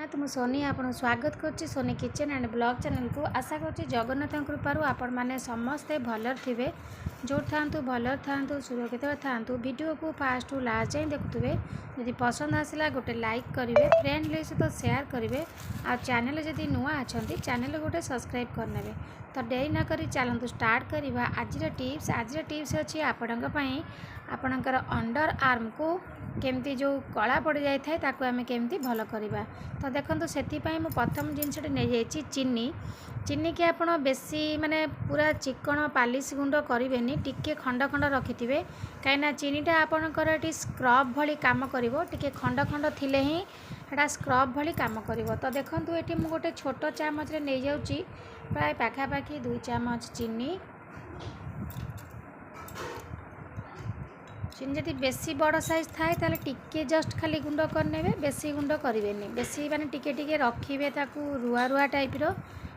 जगन्नाथ मु सोनी आपन स्वागत करछि Soni kitchen and blog channel को। आशा करछि जगन्नाथ कृपारू आपण माने समस्ते भलर थिबे, जो थांतु भलर थांतु सुरक्षित थांतु। वीडियो को फास्ट टू लास्ट जाए देखुथिबे। यदि पसंद आसिला गोटे लाइक करिवे, फ्रेंड ले सहित शेयर करिवे आ चैनल जदि नुआ अछंती चैनल गोटे सब्सक्राइब करनेबे। तो देरी न करी चलंतु स्टार्ट करिवा। आज टिप्स अछि आपणक पई आपणकर अंडर आर्म को केमती जो कला पड़ जाए थाए ताकू आमे केमती भल करवा। तो देखो से प्रथम जिनसटी नहीं जाइए चीनी की आप बेसी माने पूरा चिकन पालिश गुंड करेंगे, टिके खंड खंड रखिथे कहीं चीनीटा आपणकर ये स्क्रब भली काम करिवो। टिके खंड खंड थिले ही एटा स्क्रब भली काम करिवो। तो देखो ये मुझे गोटे छोट चामच रे नहीं जाउची प्राय पाखापाखि 2 चामच चीनी जदि बेसी बड़ साइज थाए ताले टिके जस्ट खाली गुंड करने, बेसी गुंड करेंगे, बेसी माने टिके टिके रखिए ताकू रुआ रुआ टाइप रो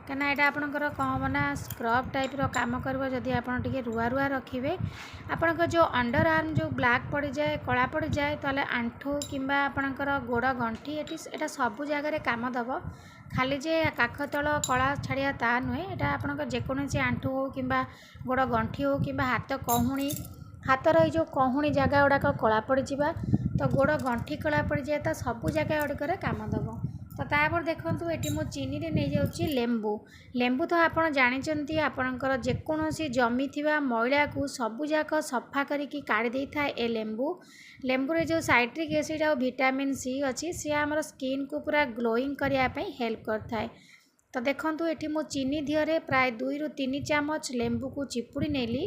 कहीं यहाँ आपंकर कौन हम ना स्क्रब टाइप रो काम कर। जदि आप रुआ रुआ रखिए आपंकर जो अंडर आर्म जो ब्लैक पड़ जाए कला पड़ जाए ताले आंठू किंबा आपंकर गोड़ गंठी एटा सबू जगह काम दब। खाली जे काख तल कला छाड़िया ता नुहे, यहाँ आपंकर जेकोसी आंठू हो कि गोड़ गंठी हो कि हाथ कहूणी हाथर ये कहूणी जगह गुड़ाक कला पड़ जा तो गोड़ गंठी कला पड़ जाए तो सबू जगह गुड़िक काम दब। तो तापर देखो ये मुझे चीनी रे नहीं जाऊँगी लेंबू तो आप जानते आपणकर जेकोसी जमी थी मैला को सबू जाक सफा करके काढ़ी दे था ए लेंबू रे जो साइट्रिक एसिड और विटामिन सी अच्छी सी आम स्किन को पूरा ग्लोइंग करने हेल्प करता है। तो देखो ये मो चीनी दिहरे प्राय 2 ରୁ 3 चामच लेंबू को चिपुड़ी नेली।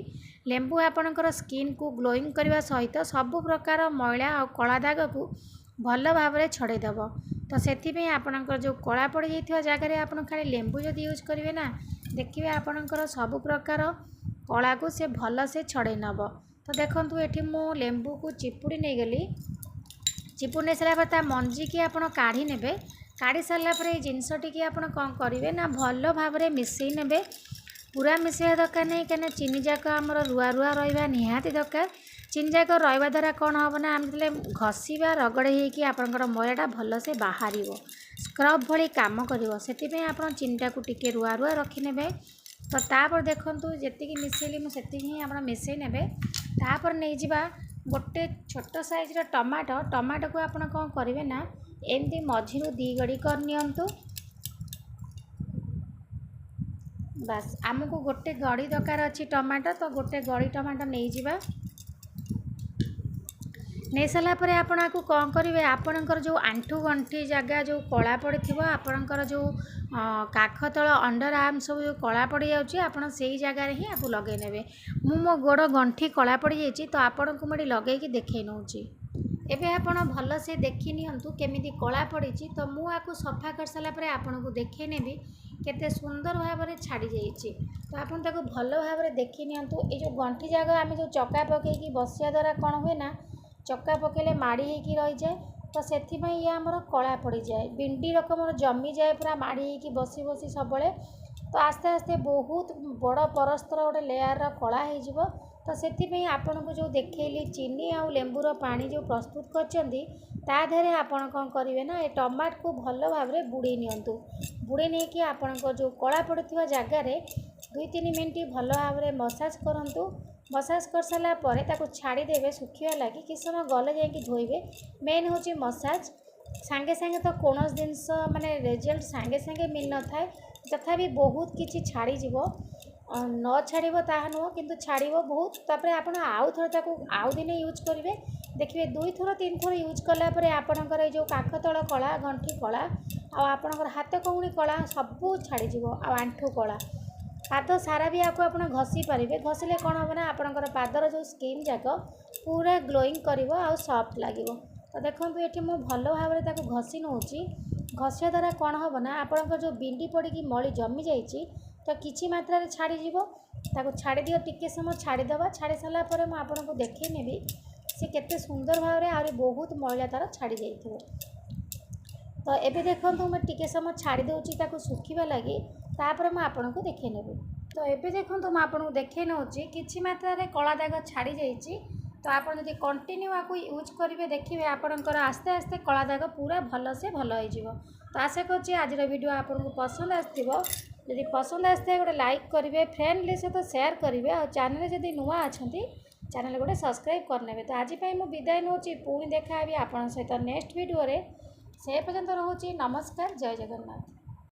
लेंबू आपणकर स्किन को ग्लोइंग करने सहित सबु प्रकार मैला और कला दाग को भल भाव में छड़ेदब। तो से आपणकर जो कला पड़ जाइए जगह आप खाली लेंबू जदि यूज करेंगे ना देखिए आपणकर सबु प्रकार कला को से भल से छड़े नब। तो देखो ये मु लेंबू को चिपुड़ी नहीं गली, चिपुड़ी नहीं सारा ता मंजी की आप काढ़ी नेबे। काढ़ी सारापर ये जिनसटी की आप कौन करेंगे ना भल भाव में मिसई ने, पूरा मिसैया दरकार नहीं कहीं चीनी जाक आम रुआ रुआ रहा निहाती दरकार। चीनी जाक रहा द्वारा कौन हम ना आम घसीबा रगड़े होगी आपंकर मैलाटा भल से बाहर स्क्रब भली काम कर। से आप चीनीटा को टिके रुआ रुआ रखिने। तो तापर देखो जी मिसेली मुझे आप मिसई ने। तापर नहीं जा गोटे छोट साइज टमाटो को आप कौन करेंगे ना एमती मझी 2 गड़ी कर नियंतु। बस आमको गोटे गड़ी दरकार अच्छी टमाटो, तो गोटे गड़ी टमाटो नहीं जावा। नहीं सारापर आपको कौन करेंगे आपणकर जो आंठू गंठी जगह जो कला पड़ आपणकर जो काख तल अंडर आर्म सब जो कला पड़ जाऊँगी आप जगह ही आप लगे ने। मो गोड़ गंठी कला पड़ जाइए तो आपन को मुझे लगे देखे नौची। एबे आपण भल से देखी नियंतु केमिति कला पड़ी। तो मु आपको सफा कर सारापर आपन को देखे नेबी केते सुंदर भाव में छाड़ी जाइए। तो आपन ताको भल भाव में देखी नियंतु। ये जो गंठी जगह आम जो चक्का पकईकी बसिया द्वारा कौन हुए ना चक्का पकेले माड़ी होगी रही जाए तो से ये आमर कला पड़ जाए, बिंडी रकम जमी जाए पूरा माड़ी होगी बसी बसी सब। तो आस्ते आस्ते बहुत बड़ परस्तर गोटे लेयर कला हो। तो से आपन को जो देखली चीनी आउ लेंबूर पानी जो प्रस्तुत कर आपन कौन करेंगे ना ये टमाट को भल भाव में बुड़े नियंतु। बुड़े नहीं कि आपन जो कला पड़ुवा जगार 2-3 मिनट भल भाव में मसाज करूँ। मसाज कर सारापर ताको छाड़ीदेवे सुखा लगी कि समय गले जाकि धोइबे। मेन हूँ मसाज सांगे सांगे तो कौन जिनस माने रिजल्ट सांगे सांगे मिल न थाए तथापि बहुत किसी छाड़ीज न छाड़ ताहा नुह कि छाड़ बहुत। तापर आप आउ थे आउ दिन यूज करेंगे देखिए 2 थर 3 थर यूज कलापर आपणकर जो काख तल कला गंठी कला आपणकर हाथ कहूणी कला सबू छाड़ीज आंठू कला पाद सारा भी आपको आप घसी पारे। घसिले कौन हम ना आपणकर पादर जो स्किन जाक पूरा ग्लोइंग कर सॉफ्ट लगे। तो देखो ये मुझे भल भाव में घसी नौची। घसिया द्वारा कौन हम ना आपणकर जो बिंडी पड़ी मली जमी जाइए तो किसी मात्रा रे छाड़ीज छाड़ी दियो टिके समय छाड़ीदबा। छाड़ी सारापर मुझे आपको देखे नेबी सी केते सुंदर भाव में आहरी बहुत मैला तार छाड़ी जाइए। तो ये देखो मैं टिके समय छाड़ी दूची सुखा लगी तापर मुझे आपको देखे नेबी। तो ये देखो मैं आपको देखे नौची किसी मात्रा रे कला दाग छाड़ी जाइए। तो आप कंटिन्यू आपको यूज करेंगे देखिए आपणकर आस्ते आस्ते कला दाग पूरा भल से भल हो। तो आशा करुँच आज वीडियो आपको पसंद आसो। जदि पसंद आसता गोटे लाइक करेंगे, फ्रेंड सहित शेयर करेंगे और चैनल जदि नुआ अच्छा चैनल गोटे सब्सक्राइब करने। तो आज मुझे विदाय नौ पुणी देखा आप सहित नेक्स्ट वीडियो से पर्यंत रोचे। नमस्कार, जय जगन्नाथ।